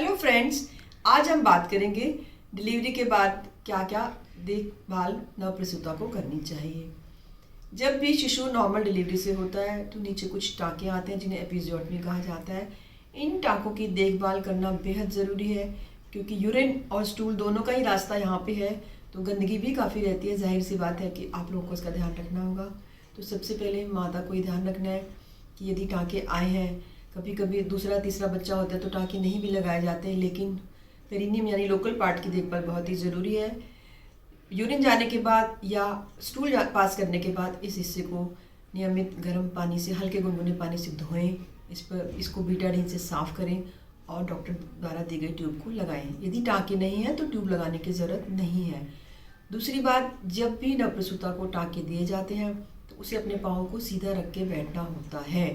Hello friends, आज हम बात करेंगे डिलीवरी के बाद क्या क्या देखभाल नवप्रसूता को करनी चाहिए। जब भी शिशु नॉर्मल डिलीवरी से होता है तो नीचे कुछ टाँके आते हैं जिन्हें एपिज़ोटमी कहा जाता है। इन टाँकों की देखभाल करना बेहद ज़रूरी है क्योंकि यूरिन और स्टूल दोनों का ही रास्ता यहाँ पे है, तो गंदगी भी काफ़ी रहती है। जाहिर सी बात है कि आप लोगों को इसका ध्यान रखना होगा। तो सबसे पहले माता को ये ध्यान रखना है कि यदि टाँके आए हैं, कभी कभी दूसरा तीसरा बच्चा होता है तो टाँके नहीं भी लगाए जाते हैं, लेकिन पेरिनियम यानी लोकल पार्ट की देखभाल बहुत ही ज़रूरी है। यूरिन जाने के बाद या स्टूल पास करने के बाद इस हिस्से को नियमित गर्म पानी से, हल्के गुनगुने पानी से धोएं। इसको बीटाडीन से साफ़ करें और डॉक्टर द्वारा दी गई ट्यूब को लगाएं। यदि टाँके नहीं हैं तो ट्यूब लगाने की ज़रूरत नहीं है। दूसरी बात, जब भी नवप्रसूता को टाँके दिए जाते हैं तो उसे अपने पाँव को सीधा रख के बैठना होता है।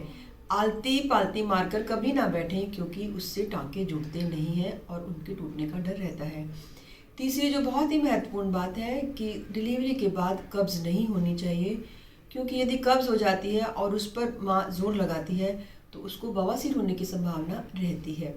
आलती पालती मारकर कभी ना बैठें क्योंकि उससे टाँके जुड़ते नहीं हैं और उनके टूटने का डर रहता है। तीसरी जो बहुत ही महत्वपूर्ण बात है कि डिलीवरी के बाद कब्ज़ नहीं होनी चाहिए, क्योंकि यदि कब्ज़ हो जाती है और उस पर माँ ज़ोर लगाती है तो उसको बवासीर होने की संभावना रहती है।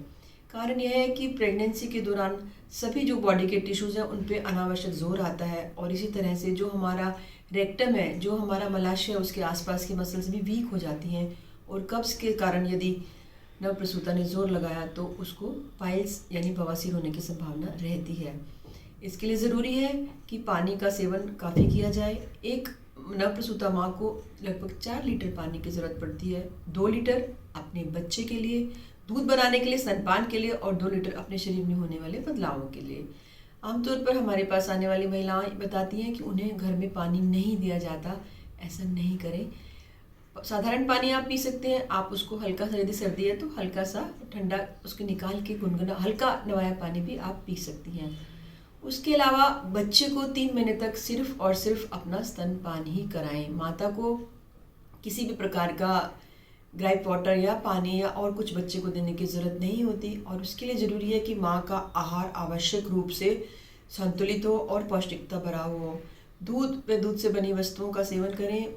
कारण यह है कि प्रेगनेंसी के दौरान सभी जो बॉडी के टिश्यूज़ हैं उन पे अनावश्यक ज़ोर आता है और इसी तरह से जो हमारा रेक्टम है, जो हमारा मलाशय है, उसके आसपास की मसल्स भी वीक हो जाती हैं और कब्ज़ के कारण यदि नवप्रसूता ने ज़ोर लगाया तो उसको पाइल्स यानी बवासीर होने की संभावना रहती है। इसके लिए ज़रूरी है कि पानी का सेवन काफ़ी किया जाए। एक नवप्रसूता माँ को लगभग 4 लीटर पानी की ज़रूरत पड़ती है। 2 लीटर अपने बच्चे के लिए, दूध बनाने के लिए, स्तनपान के लिए, और 2 लीटर अपने शरीर में होने वाले बदलावों के लिए। आमतौर पर हमारे पास आने वाली महिलाएं बताती हैं कि उन्हें घर में पानी नहीं दिया जाता। ऐसा नहीं करें। साधारण पानी आप पी सकते हैं। आप उसको हल्का सा, यदि सर्दी है तो हल्का सा ठंडा उसके निकाल के गुनगुना हल्का नवाया पानी भी आप पी सकती हैं। उसके अलावा बच्चे को 3 महीने तक सिर्फ और सिर्फ अपना स्तनपान ही कराएं। माता को किसी भी प्रकार का ग्राइप वाटर या पानी या और कुछ बच्चे को देने की ज़रूरत नहीं होती और उसके लिए ज़रूरी है कि माँ का आहार आवश्यक रूप से संतुलित हो और पौष्टिकता भरा हो। दूध व दूध से बनी वस्तुओं का सेवन करें।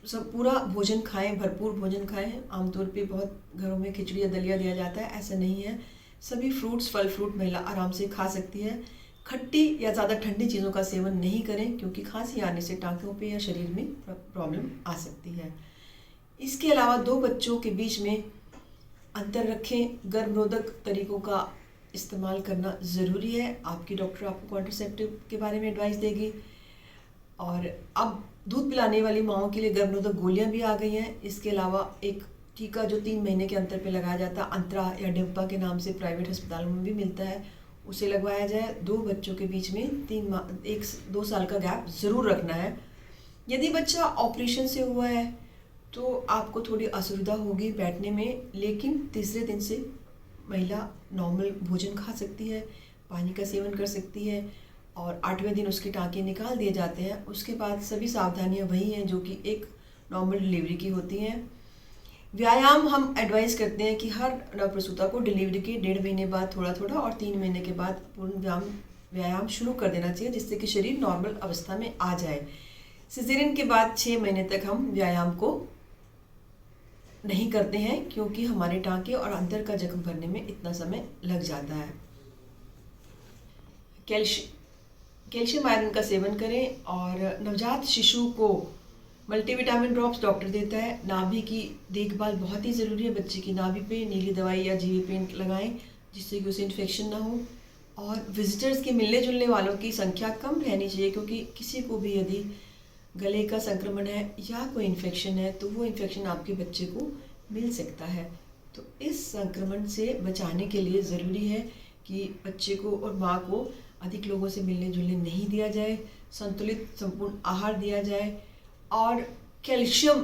सब पूरा भोजन खाएं, भरपूर भोजन खाएं। आमतौर पे बहुत घरों में खिचड़ी या दलिया दिया जाता है, ऐसा नहीं है। सभी फ्रूट्स, फल फ्रूट महिला आराम से खा सकती है। खट्टी या ज़्यादा ठंडी चीज़ों का सेवन नहीं करें क्योंकि खांसी आने से टाँकों पे या शरीर में प्रॉब्लम आ सकती है। इसके अलावा 2 बच्चों के बीच में अंतर रखें। गर्भरोधक तरीकों का इस्तेमाल करना ज़रूरी है। आपकी डॉक्टर आपको कॉन्ट्रासेप्टिव के बारे में एडवाइस देगी। और अब दूध पिलाने वाली माओं के लिए गर्भरोधक गोलियां भी आ गई हैं। इसके अलावा एक टीका जो 3 महीने के अंतर पे लगाया जाता है, अंतरा या डिम्पा के नाम से प्राइवेट अस्पतालों में भी मिलता है, उसे लगवाया जाए। 2 बच्चों के बीच में 1-2 साल का गैप ज़रूर रखना है। यदि बच्चा ऑपरेशन से हुआ है तो आपको थोड़ी असुविधा होगी बैठने में, लेकिन तीसरे दिन से महिला नॉर्मल भोजन खा सकती है, पानी का सेवन कर सकती है और 8वें दिन उसके टाँके निकाल दिए जाते हैं। उसके बाद सभी सावधानियां वही हैं जो कि एक नॉर्मल डिलीवरी की होती हैं। व्यायाम हम एडवाइस करते हैं कि हर नवप्रसूता को डिलीवरी के 1.5 महीने बाद थोड़ा थोड़ा और 3 महीने के बाद पूर्ण व्यायाम शुरू कर देना चाहिए, जिससे कि शरीर नॉर्मल अवस्था में आ जाए। सिजेरियन के बाद 6 महीने तक हम व्यायाम को नहीं करते हैं क्योंकि हमारे टाँके और अंदर का जख्म भरने में इतना समय लग जाता है। कैल्शियम आयरन का सेवन करें और नवजात शिशु को मल्टीविटामिन ड्रॉप्स डॉक्टर देता है। नाभि की देखभाल बहुत ही ज़रूरी है। बच्चे की नाभि पे नीली दवाई या जीवी पेंट लगाएं जिससे कि उसे इन्फेक्शन ना हो। और विजिटर्स के मिलने जुलने वालों की संख्या कम रहनी चाहिए क्योंकि किसी को भी यदि गले का संक्रमण है या कोई इन्फेक्शन है तो वो इन्फेक्शन आपके बच्चे को मिल सकता है। तो इस संक्रमण से बचाने के लिए ज़रूरी है कि बच्चे को और माँ को अधिक लोगों से मिलने जुलने नहीं दिया जाए, संतुलित संपूर्ण आहार दिया जाए और कैल्शियम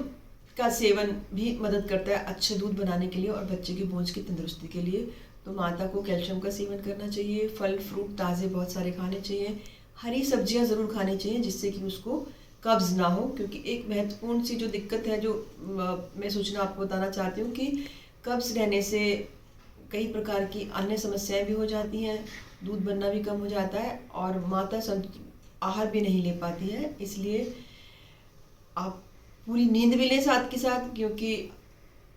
का सेवन भी मदद करता है अच्छे दूध बनाने के लिए और बच्चे की बोन्स की तंदुरुस्ती के लिए। तो माता को कैल्शियम का सेवन करना चाहिए। फल फ्रूट ताज़े बहुत सारे खाने चाहिए। हरी सब्जियां ज़रूर खानी चाहिए जिससे कि उसको कब्ज़ ना हो, क्योंकि एक महत्वपूर्ण सी जो दिक्कत है जो मैं सूचना आपको बताना चाहती हूँ कि कब्ज़ रहने से कई प्रकार की अन्य समस्याएं भी हो जाती हैं। दूध बनना भी कम हो जाता है और माता आहार भी नहीं ले पाती है। इसलिए आप पूरी नींद भी लें साथ के साथ, क्योंकि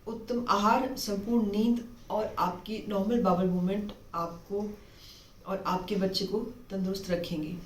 उत्तम आहार, संपूर्ण नींद और आपकी नॉर्मल बाउल मूवमेंट आपको और आपके बच्चे को तंदुरुस्त रखेंगे।